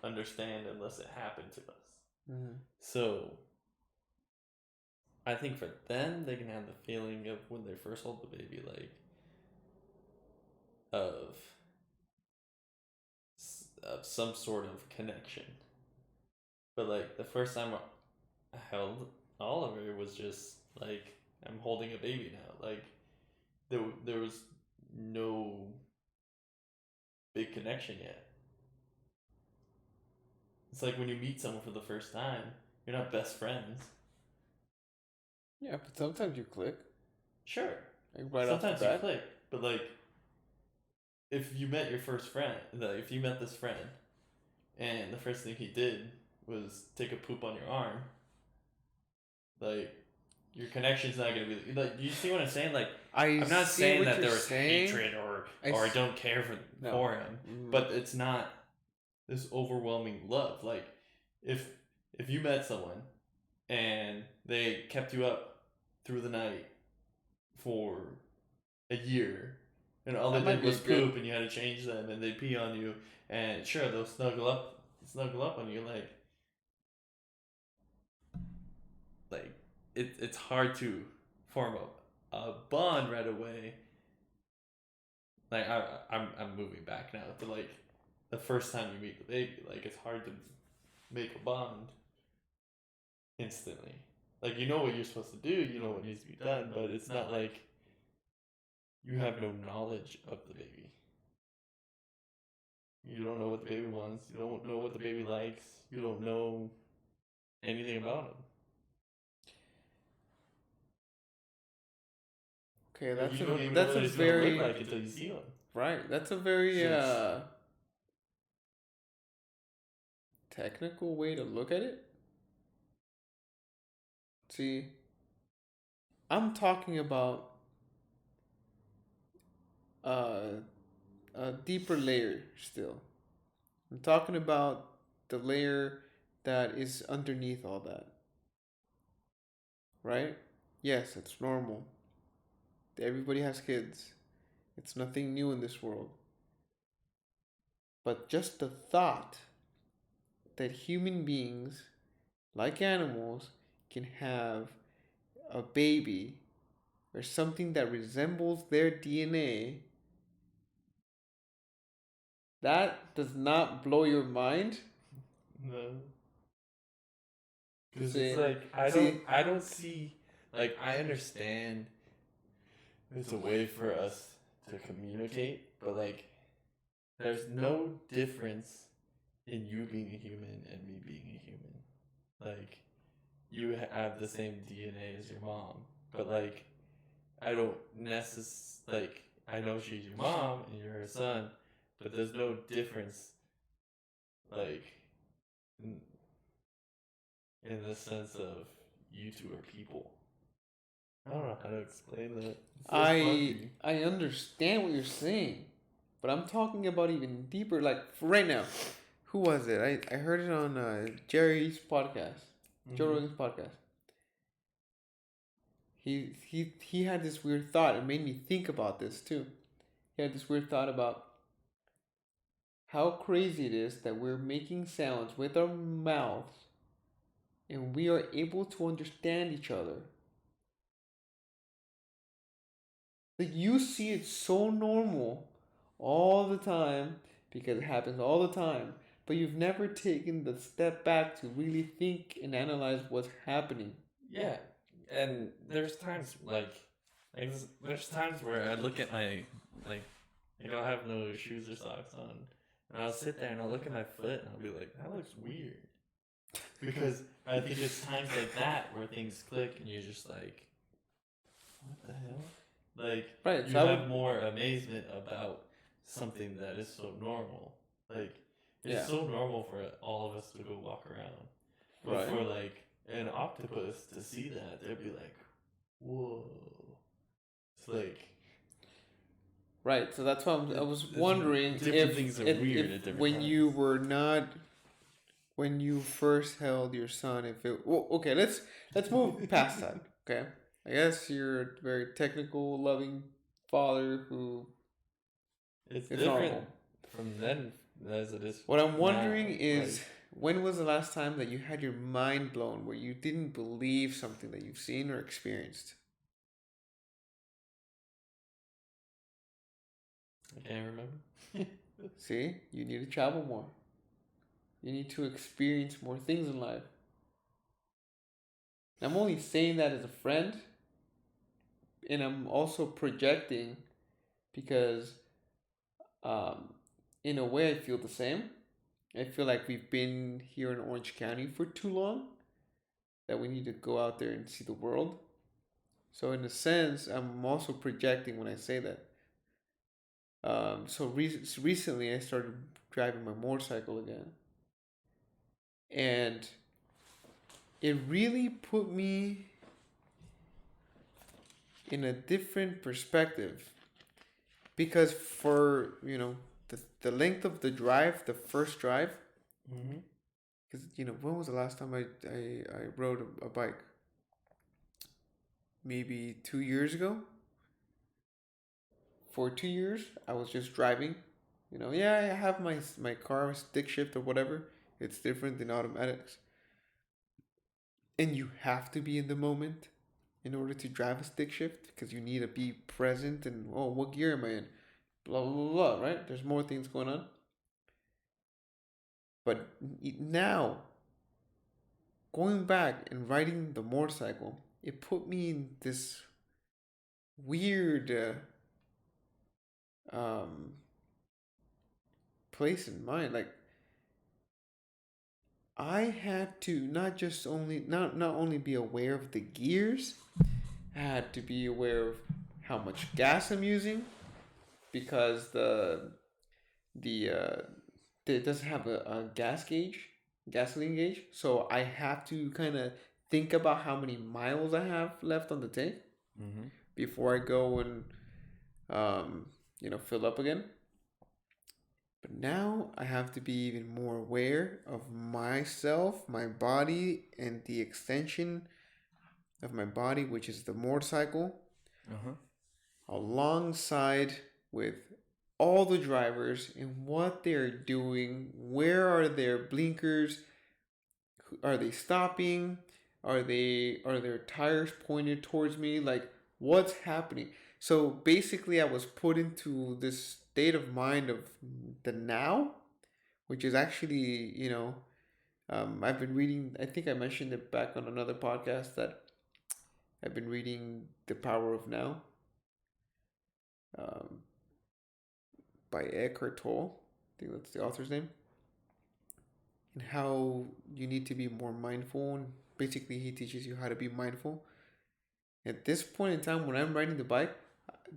understand unless it happened to us. Mm-hmm. So I think for them they can have the feeling of when they first hold the baby, like of some sort of connection. But like the first time I held Oliver was just like I'm holding a baby now. Like there was no big connection yet. It's like when you meet someone for the first time, you're not best friends. Yeah, but sometimes you click. Sure. Like right Sometimes off the you bat. click, but like if you met your first friend, like if you met this friend, and the first thing he did was take a poop on your arm, like your connection's not gonna be like. You see what I'm saying? Like I'm not see saying what that you're there was saying. hatred or I I don't care for No. for him, but it's not this overwhelming love. Like if you met someone and they kept you up through the night for a year and all That they might did be was good. poop and you had to change them and they pee on you and sure they'll snuggle up on you like it's hard to form a bond right away. Like I'm moving back now to like the first time you meet the baby. Like it's hard to make a bond instantly. Like you know what you're supposed to do, you know what needs to be done, but it's not like you have no knowledge of the baby. You don't know what the baby wants. You don't know what the baby likes. You don't know anything about him. Okay, Like, that's you don't a even that's know a what he's gonna very look like until you see him. right. That's a very So it's- technical way to look at it. See, I'm talking about uh, a deeper layer still. I'm talking about the layer that is underneath all that. Right? Yes, it's normal. Everybody has kids. It's nothing new in this world. But just the thought that human beings, like animals, can have a baby or something that resembles their DNA, that does not blow your mind. No. Because See, it's like I don't see like I understand it's a way for us to communicate, but like there's no difference in you being a human and me being a human. Like you have the same DNA as your mom, but like I don't like I know she's your mom and you're her son, but there's no difference like in, in the sense of you two are people. I don't know how to explain that. It's so fuzzy. I understand what you're saying, but I'm talking about even deeper. Like for right now, who was it? I heard it on Jerry's podcast, Joe Mhm. Rogan's podcast. He had this weird thought. It made me think about this too. He had this weird thought about how crazy it is that we're making sounds with our mouths and we are able to understand each other. Like you see it so normal all the time because it happens all the time, but you've never taken the step back to really think and analyze what's happening. Yeah, and there's times there's times where I look at my like I'll have no shoes or socks on, and I'll sit there and I'll look at my foot and I'll be like, that looks weird. Because I think it's times like that where things click and you're just like, what the hell? Like Right, you so I have would, more amazement about something that is so normal. Like it's yeah, so normal for all of us to go walk around. But right, for like an octopus to see that, they'd be like, whoa. It's like right. So that's why I was wondering different things are weird at if different when times. you were not when you first held your son, if it well, okay, let's move past that. Okay, I guess you're a very technical, loving father who It's is different normal. from then as it is. What I'm now. wondering is Like, when was the last time that you had your mind blown where you didn't believe something that you've seen or experienced? I can't remember. See, you need to travel more. You need to experience more things in life. I'm only saying that as a friend, and I'm also projecting because, um, in a way, I feel the same. I feel like we've been here in Orange County for too long, that we need to go out there and see the world. So, in a sense, I'm also projecting when I say that. Recently, I started driving my motorcycle again, and it really put me in a different perspective because for the length of the drive, the first drive, Mm-hmm. because when was the last time I rode a bike? Maybe 2 years ago. For 2 years, I was just driving. Yeah, I have my car stick shift or whatever. It's different than automatics, and you have to be in the moment in order to drive a stick shift because you need to be present and oh, what gear am I in? Blah blah blah, blah, right? There's more things going on. But now, going back and riding the motorcycle, it put me in this weird um, place in mind. Like I had to not only be aware of the gears, I had to be aware of how much gas I'm using because the it doesn't have a gasoline gauge. So I have to kind of think about how many miles I have left on the tank Mm-hmm. before I go and fill up again. But now I have to be even more aware of myself, my body, and the extension of my body, which is the motorcycle, Uh-huh. alongside with all the drivers and what they're doing. Where are their blinkers? Are they stopping? Are their tires pointed towards me? Like what's happening? So basically I was put into this state of mind of the now, which is actually, I've been reading, I think I mentioned it back on another podcast that I've been reading The Power of Now, um, by Eckhart Tolle. I think that's the author's name. and how you need to be more mindful. And basically, he teaches you how to be mindful. At this point in time, when I'm riding the bike,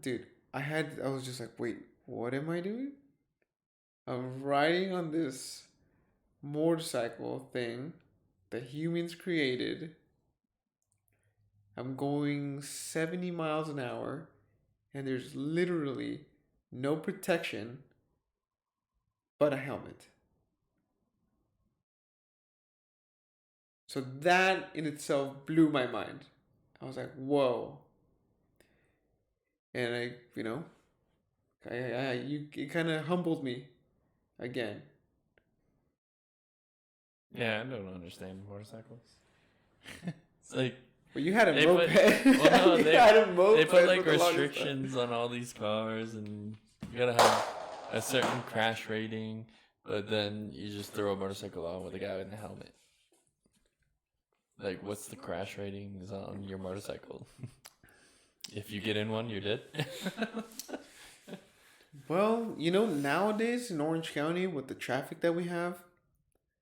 dude, I was just like, wait, what am I doing? I'm riding on this motorcycle thing that humans created. I'm going 70 miles an hour, and there's literally no protection but a helmet. So that in itself blew my mind. I was like, whoa. And it kind of humbled me again. Yeah, I don't understand motorcycles. It's like But you had a They moped. put- well, no, You they- had a moped they put for like the longest time. restrictions on all these cars, and you gotta have a certain crash rating, but then you just throw a motorcycle on with a guy in a helmet. Like, what's the crash rating is on your motorcycle? If you get in one, you're dead. Well, nowadays in Orange County with the traffic that we have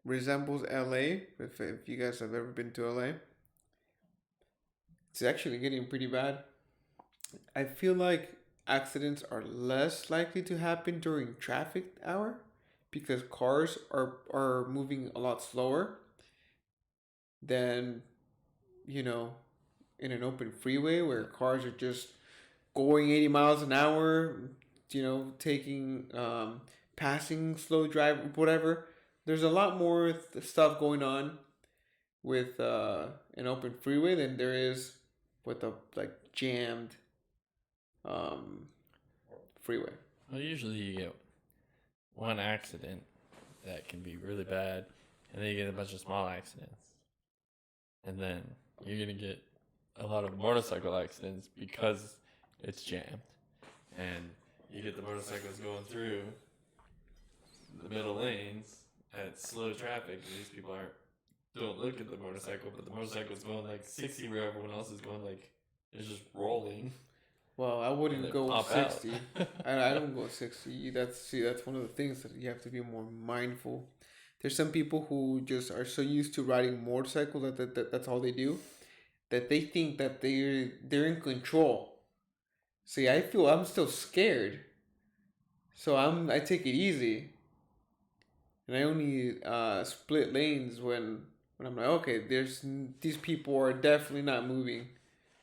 resembles LA. If you guys have ever been to LA, it's actually getting pretty bad. I feel like accidents are less likely to happen during traffic hour because cars are moving a lot slower than in an open freeway where cars are just going 80 miles an hour, taking passing slow drive whatever. There's a lot more stuff going on with an open freeway than there is with a like jammed freeway. Well, usually you get one accident that can be really bad, and then you get a bunch of small accidents. And then you're going to get a lot of motorcycle accidents because it's jammed. And you get the motorcycles going through the middle lanes at slow traffic, and these people don't look at the motorcycle, but the motorcycle's going like 60 where everyone else is going like, it's just rolling. Well, I And wouldn't they go pop out. 60. I don't go 60. That's one of the things that you have to be more mindful. There's some people who just are so used to riding motorcycles that's all they do, that they think that they're in control. See, I feel I'm still scared, so I take it easy, and I only split lanes when I'm like, okay, these people are definitely not moving,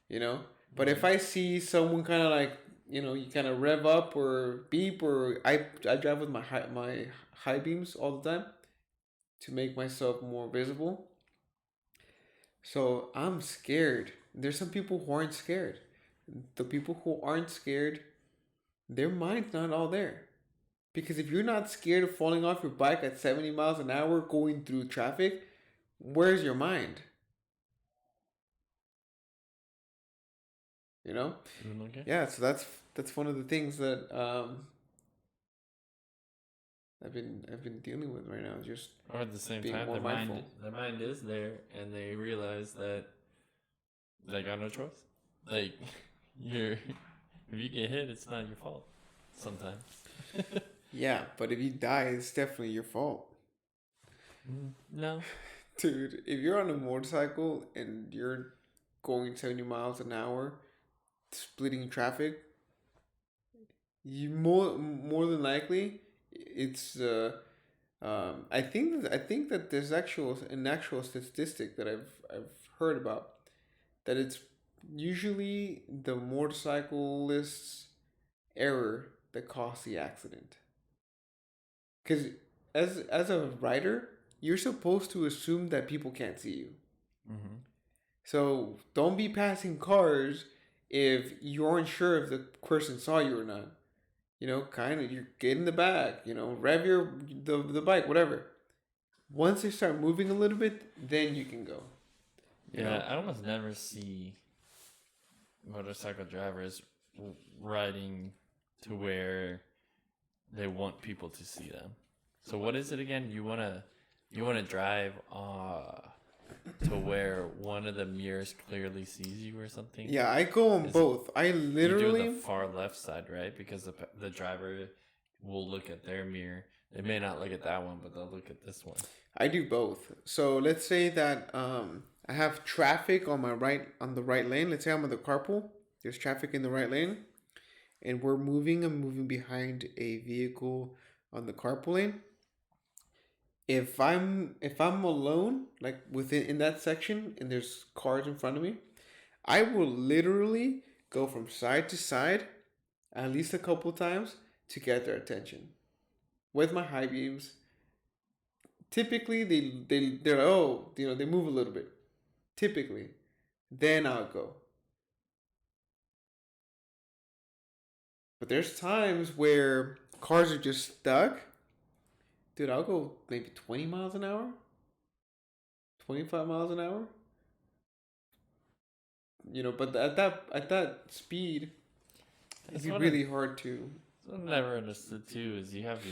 you know. But if I see someone kind of like, you kind of rev up or beep, or I drive with my high beams all the time to make myself more visible. So I'm scared. There's some people who aren't scared. The people who aren't scared, their mind's not all there. Because if you're not scared of falling off your bike at 70 miles an hour going through traffic, where's your mind? You know? Okay. Yeah, so that's one of the things that I've been dealing with right now. Just Or at the same being time, more mindful. their mind is there, and they realize that they got no choice. Like, if you get hit, it's not your fault. Sometimes. yeah, but if you die, it's definitely your fault. No. Dude, if you're on a motorcycle and you're going 70 miles an hour, splitting traffic, you more than likely it's I think that there's an actual statistic that I've heard about, that it's usually the motorcyclist's error that caused the accident. Because as a rider, you're supposed to assume that people can't see you. Mm-hmm. So don't be passing cars if you aren't sure if the person saw you or not. Kind of, you get in the back, rev the bike, whatever. Once they start moving a little bit, then you can go. Yeah, I almost never see motorcycle drivers riding to where they want people to see them. So what is it again? You wanna drive to where one of the mirrors clearly sees you or something? Yeah, I go on both. I You literally do the far left side, right? Because the driver will look at their mirror, They may not look at that one, but they'll look at this one. I do both. So let's say that I have traffic on the right lane. Let's say I'm on the carpool. There's traffic in the right lane, and I'm moving behind a vehicle on the carpool lane. If I'm alone, like in that section, and there's cars in front of me, I will literally go from side to side at least a couple times to get their attention with my high beams. Typically, they're like, oh, they move a little bit. Typically, then I'll go. But there's times where cars are just stuck. Dude, I'll go maybe 20 miles an hour, 25 miles an hour. But at that speed, it'd be really hard to. What I never understood too is you have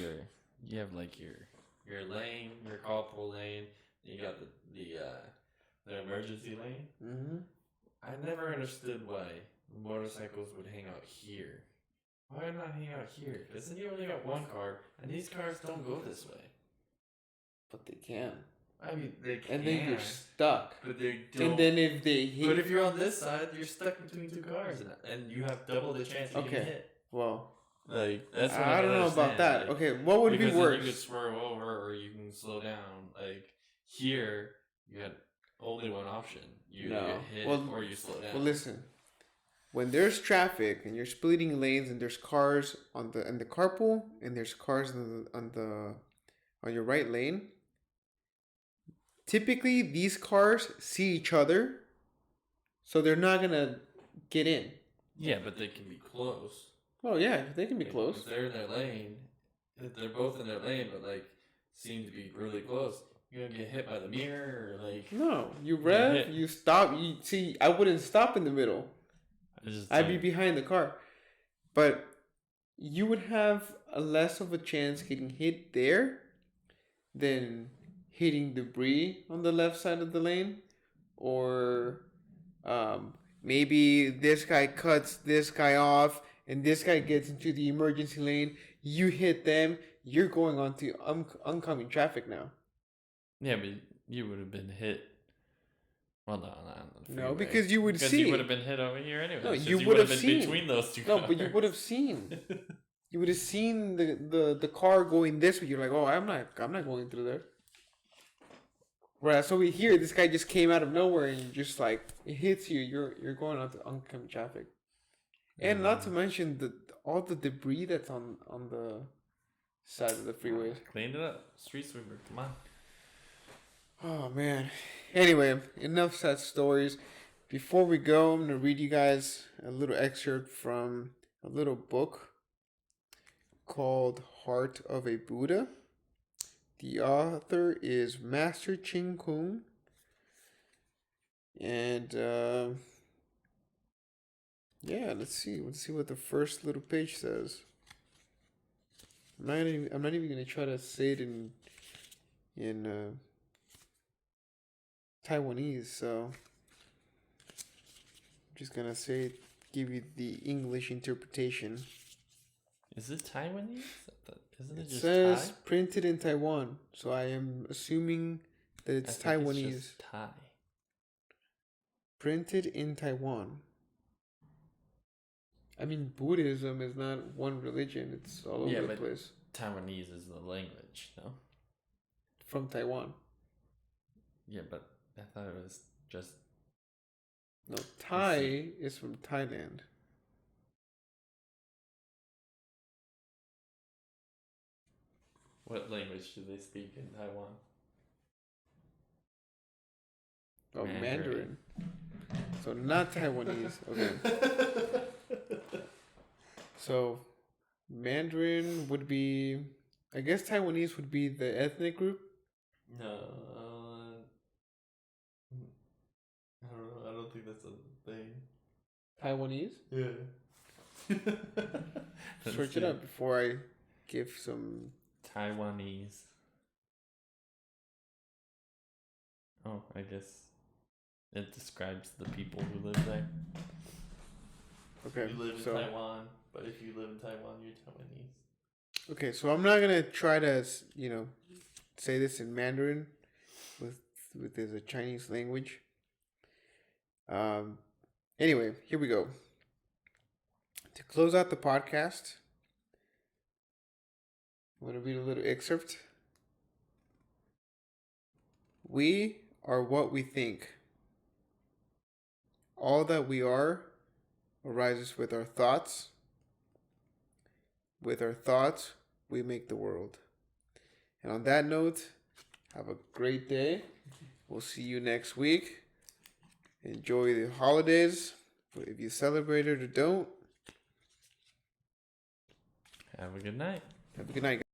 like your lane, your carpool lane. You got the emergency lane. Mm-hmm. I never understood why motorcycles would hang out here. Why not hang out here? Because then you only got one car, and these cars don't go this way. But they can. I mean, they can. And then you're stuck. But they don't. And then if they hit. But if you're on this side, you're stuck between two cars, and you have double the chance you get hit. Well, like that's what I don't know about that. Like, okay, what would be worse? You could swerve over, or you can slow down. Like here, you had only one option. You get hit, or you slow down. Well, listen. When there's traffic and you're splitting lanes and there's cars on the carpool and there's cars on your right lane, typically these cars see each other, so they're not gonna get in. Yeah, but they can be close. Oh yeah, they can be close. If they're in their lane, if they're both in their lane, but like seem to be really close, you're gonna get hit by the mirror or like. No, you rev, you stop. You see, I wouldn't stop in the middle. I'd be behind the car. But you would have a less of a chance getting hit there than hitting debris on the left side of the lane. Or maybe this guy cuts this guy off and this guy gets into the emergency lane. You hit them. You're going onto oncoming traffic now. Yeah, but you would have been hit. Well, no, because you would see. Because you would have been hit over here anyway. No, you would have been seen between those two. No, cars. but you would have seen. You would have seen the car going this way. You're like, oh, I'm not going through there. Right. So we hear this guy just came out of nowhere and just like it hits you. You're going onto oncoming traffic, and not to mention all the debris that's on the side of the freeways. Cleaned it up, street sweeper. Come on. Oh man. Anyway, enough sad stories. Before we go, I'm gonna read you guys a little excerpt from a little book called Heart of a Buddha. The author is Master Ching Kung. And yeah, let's see what the first little page says. I'm not even gonna try to say it in Taiwanese, so I'm just gonna give you the English interpretation. Is it Taiwanese? Isn't it just says Thai? Printed in Taiwan, so I am assuming that it's Taiwanese. It's just Thai. Printed in Taiwan. I mean, Buddhism is not one religion; it's all over the place. Taiwanese is the language, no? From Taiwan. Yeah, but I thought it was just. No, Thai is from Thailand. What language do they speak in Taiwan? Oh, Mandarin. So not Taiwanese. Okay. So Mandarin would be, I guess Taiwanese would be the ethnic group. No, I don't know. I don't think that's a thing. Taiwanese? Yeah. Search it up before I give some. Taiwanese. Oh, I guess it describes the people who live there. Okay. You live in Taiwan, but if you live in Taiwan, you're Taiwanese. Okay, so I'm not gonna try to, say this in Mandarin with this a Chinese language. Um. Anyway, here we go. To close out the podcast, I'm gonna read a little excerpt. We are what we think. All that we are arises with our thoughts. With our thoughts, we make the world. And on that note, have a great day. We'll see you next week. Enjoy the holidays, if you celebrate it or don't. Have a good night. Have a good night, guys.